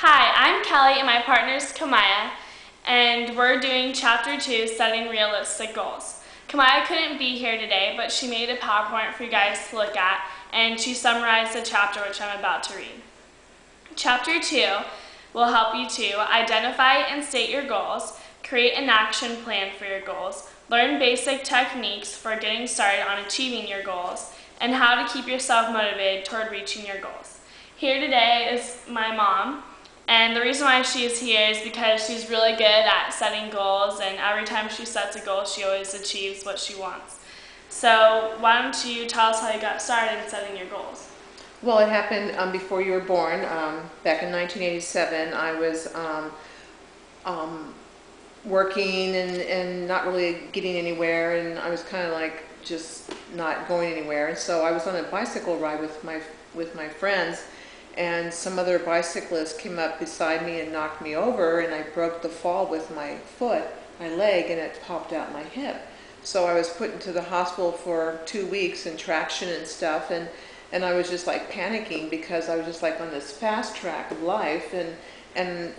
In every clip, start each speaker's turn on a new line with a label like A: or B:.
A: Hi, I'm Kelly and my partner is Kamaya, and we're doing Chapter 2, Setting Realistic Goals. Kamaya couldn't be here today, but she made a PowerPoint for you guys to look at, and she summarized the chapter which I'm about to read. Chapter 2 will help you to identify and state your goals, create an action plan for your goals, learn basic techniques for getting started on achieving your goals, and how to keep yourself motivated toward reaching your goals. Here today is my mom. And the reason why she is here is because she's really good at setting goals, and every time she sets a goal, she always achieves what she wants. So why don't you tell us how you got started in setting your goals?
B: Well, it happened before you were born. Back in 1987, I was working and not really getting anywhere, and I was kind of like just not going anywhere. And so I was on a bicycle ride with my friends, and some other bicyclist came up beside me and knocked me over, and I broke the fall with my foot, my leg, and it popped out my hip. So I was put into the hospital for 2 weeks and traction and stuff, and I was just like panicking because I was just like on this fast track of life, and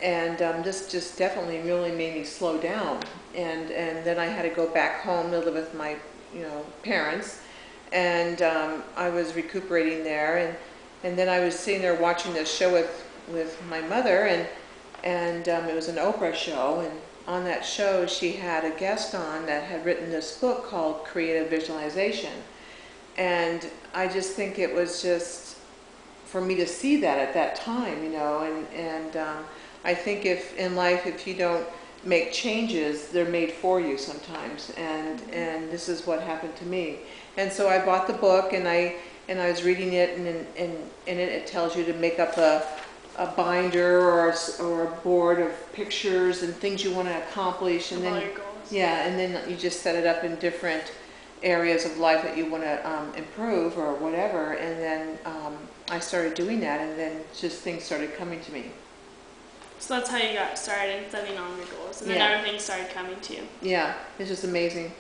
B: this just definitely really made me slow down. And then I had to go back home to live with my parents, and I was recuperating there, and then I was sitting there watching this show with my mother, and it was an Oprah show, and on that show she had a guest on that had written this book called Creative Visualization. And I just think it was just for me to see that at that time, and I think if in life, if you don't make changes, they're made for you sometimes, and this is what happened to me. And so I bought the book, and I was reading it, and in it tells you to make up a binder or a board of pictures and things you want to accomplish, and then yeah, and then you just set it up in different areas of life that you want to improve or whatever. And then I started doing that, and then just things started coming to me.
A: So that's how you got started in setting all your goals, and then everything started coming to you.
B: Yeah, it's just amazing.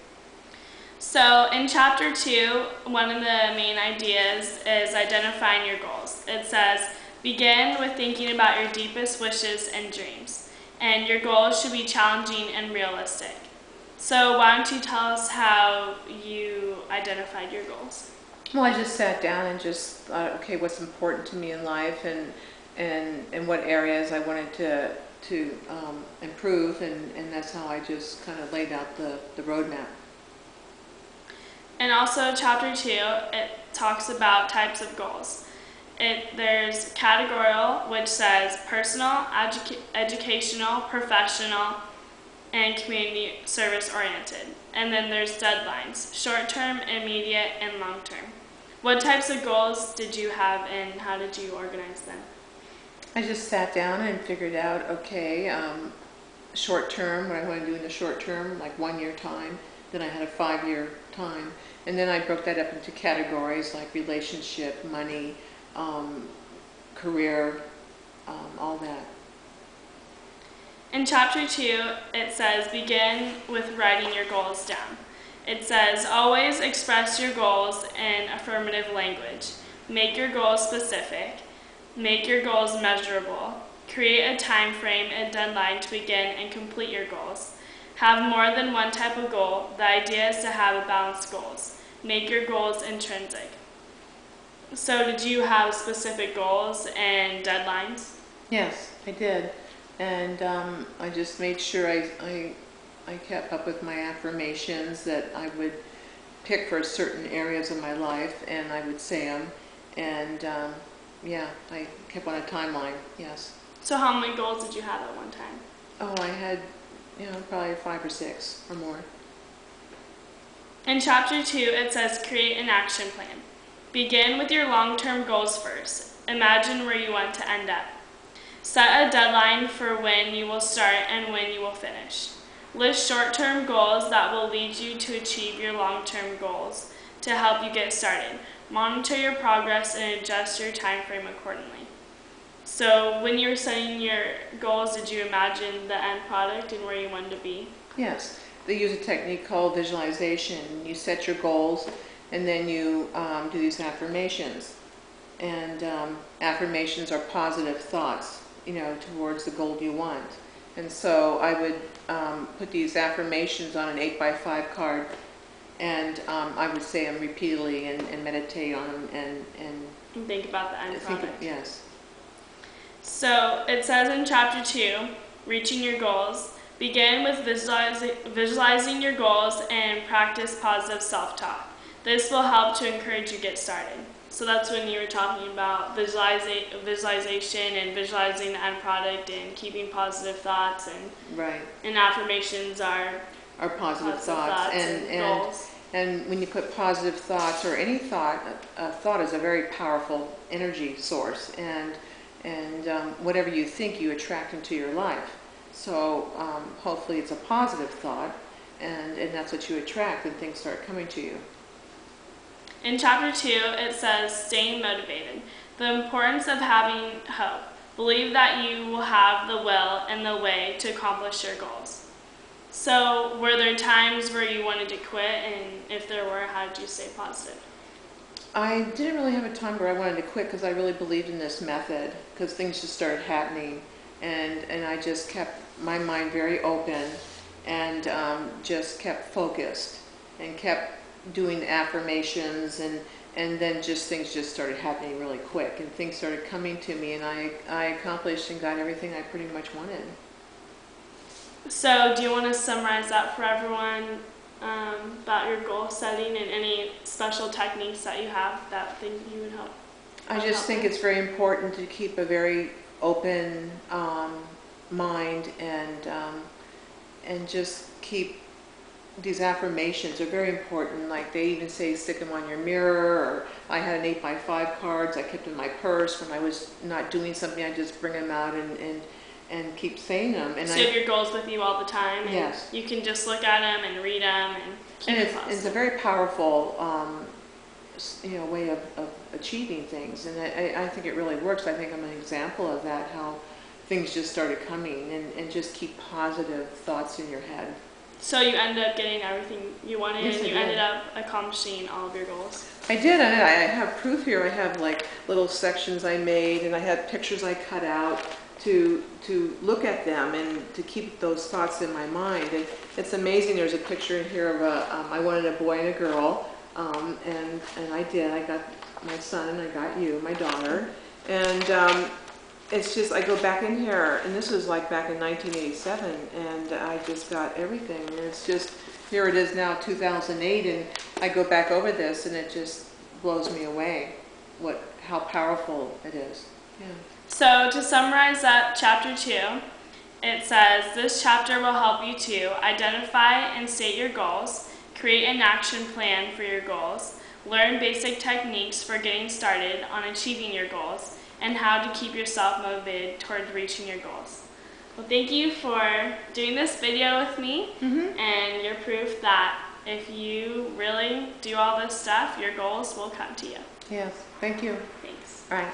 A: So in Chapter 2, one of the main ideas is identifying your goals. It says, begin with thinking about your deepest wishes and dreams, and your goals should be challenging and realistic. So why don't you tell us how you identified your goals?
B: Well, I just sat down and just thought, okay, what's important to me in life, and what areas I wanted to improve, and that's how I just kind of laid out the roadmap.
A: And also Chapter 2, it talks about types of goals. There's categorical, which says personal, educational, professional, and community service oriented. And then there's deadlines, short-term, immediate, and long-term. What types of goals did you have, and how did you organize them?
B: I just sat down and figured out, okay, short-term, what I want to do in the short-term, like 1 year time. Then I had a 5-year time. And then I broke that up into categories like relationship, money, career, all that.
A: In Chapter 2, it says, begin with writing your goals down. It says, always express your goals in affirmative language. Make your goals specific. Make your goals measurable. Create a time frame and deadline to begin and complete your goals. Have more than one type of goal. The idea is to have balanced goals. Make your goals intrinsic. So did you have specific goals and deadlines?
B: Yes, I did. And I just made sure I kept up with my affirmations that I would pick for certain areas of my life, and I would say them. And yeah, I kept on a timeline, yes.
A: So how many goals did you have at one time?
B: Oh, I had, probably 5 or 6 or more.
A: In Chapter 2, it says create an action plan. Begin with your long-term goals first. Imagine where you want to end up. Set a deadline for when you will start and when you will finish. List short-term goals that will lead you to achieve your long-term goals to help you get started. Monitor your progress and adjust your time frame accordingly. So when you were setting your goals, did you imagine the end product and where you wanted to be?
B: Yes. They use a technique called visualization. You set your goals, and then you do these affirmations. And affirmations are positive thoughts. towards the goal you want. And so I would put these affirmations on an 8x5 card, and I would say them repeatedly and meditate on them
A: And think about the end product.
B: Yes.
A: So it says in chapter 2, reaching your goals, begin with visualizing your goals and practice positive self-talk. This will help to encourage you to get started. So that's when you were talking about visualization and visualizing the end product and keeping positive thoughts, and affirmations are
B: positive thoughts
A: and goals.
B: And when you put positive thoughts, or any thought, thought is a very powerful energy source, and whatever you think, you attract into your life. So hopefully it's a positive thought, and that's what you attract, and things start coming to you.
A: In chapter 2, it says, staying motivated. The importance of having hope. Believe that you will have the will and the way to accomplish your goals. So were there times where you wanted to quit, and if there were, how did you stay positive?
B: I didn't really have a time where I wanted to quit, because I really believed in this method, because things just started happening, and I just kept my mind very open, and just kept focused, and kept doing affirmations, and then things just started happening really quick, and things started coming to me, and I accomplished and got everything I pretty much wanted.
A: So do you want to summarize that for everyone, about your goal setting and any special techniques that you have that think you would help?
B: I just think it's very important to keep a very open mind, and just keep these affirmations are very important. Like they even say stick them on your mirror, or I had an 8x5 cards I kept in my purse. When I was not doing something, I just bring them out and keep saying them. And
A: so you have your goals with you all the time, and
B: yes,
A: you can just look at them and read them and keep it positive.
B: It's a very powerful way of achieving things, and I think it really works. I think I'm an example of that, how things just started coming, and just keep positive thoughts in your head.
A: So you ended up getting everything you wanted,
B: yes,
A: and you ended up accomplishing all of your goals.
B: I did. I have proof here. I have like little sections I made, and I had pictures I cut out to look at them and to keep those thoughts in my mind. And it's amazing. There's a picture in here of I wanted a boy and a girl, and I did. I got my son, and I got you, my daughter, and it's just, I go back in here, and this was like back in 1987, and I just got everything, and it's just, here it is now, 2008, and I go back over this, and it just blows me away, how powerful it is. Yeah.
A: So to summarize that chapter 2, it says, this chapter will help you to identify and state your goals, create an action plan for your goals, learn basic techniques for getting started on achieving your goals, and how to keep yourself motivated toward reaching your goals. Well, thank you for doing this video with me, and you're proof that if you really do all this stuff, your goals will come to you.
B: Yes, thank you.
A: Thanks.
B: All right.